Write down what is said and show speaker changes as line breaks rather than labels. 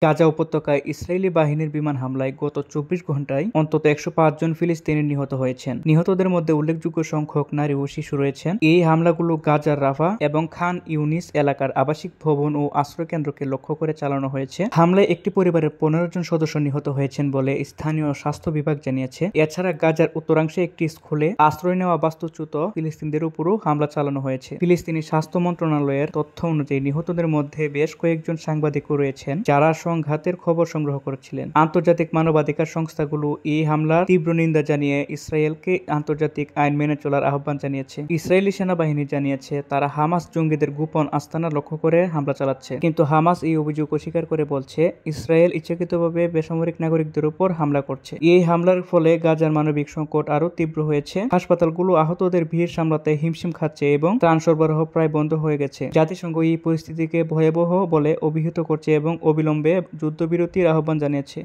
গাজা উপত্যকায় ইসরায়েলি বাহিনীর বিমান হামলায় গত ২৪ ঘণ্টায় অন্তত ১০৫ জন ফিলিস্তিনি নিহত হয়েছেন। নিহতদের মধ্যে উল্লেখযোগ্য সংখ্যক নারী ও শিশু রয়েছেন। এই হামলাগুলো গাজার রাফা এবং খান ইউনিস এলাকার আবাসিক ভবন ও আশ্রয়কেন্দ্রকে লক্ষ্য করে চালানো হয়েছে। হামলায় একটি পরিবারের ১৫ জন সদস্য নিহত হয়েছেন বলে স্থানীয় স্বাস্থ্য বিভাগ জানিয়েছে। এছাড়া গাজার উত্তরাংশে একটি স্কুলে আশ্রয় নেওয়া বাস্তুচ্যুত ফিলিস্তিনিদের উপরও হামলা চালানো হয়েছে। ফিলিস্তিনি স্বাস্থ্য মন্ত্রণালয়ের তথ্য অনুযায়ী নিহতদের মধ্যে বেশ কয়েকজন সাংবাদিকও রয়েছেন, যারা সংঘাতের খবর সংগ্রহ করছিলেন। আন্তর্জাতিক মানবাধিকার সংস্থাগুলো এই হামলার তীব্র নিন্দা জানিয়ে ইসরায়েলকে আন্তর্জাতিক আইন মেনে চলার আহ্বান জানিয়েছে। ইসরায়েলি সেনাবাহিনী জানিয়েছে তারা হামাস জঙ্গিদের গোপন আস্তানা লক্ষ্য করে হামলা চালাচ্ছে, কিন্তু হামাস এই অভিযোগ অস্বীকার করে বলছে ইসরায়েল ইচ্ছাকৃতভাবে বেসামরিক নাগরিকদের উপর হামলা করছে। এই হামলার ফলে গাজার মানবিক সংকট আরো তীব্র হয়েছে। হাসপাতালগুলো আহতদের ভিড় সামলাতে হিমশিম খাচ্ছে এবং ত্রাণ সরবরাহ প্রায় বন্ধ হয়ে গেছে। জাতিসংঘ এই পরিস্থিতিকে ভয়াবহ বলে অভিহিত করছে এবং অবিলম্বে যুদ্ধবিরতির আহ্বান জানিয়েছে।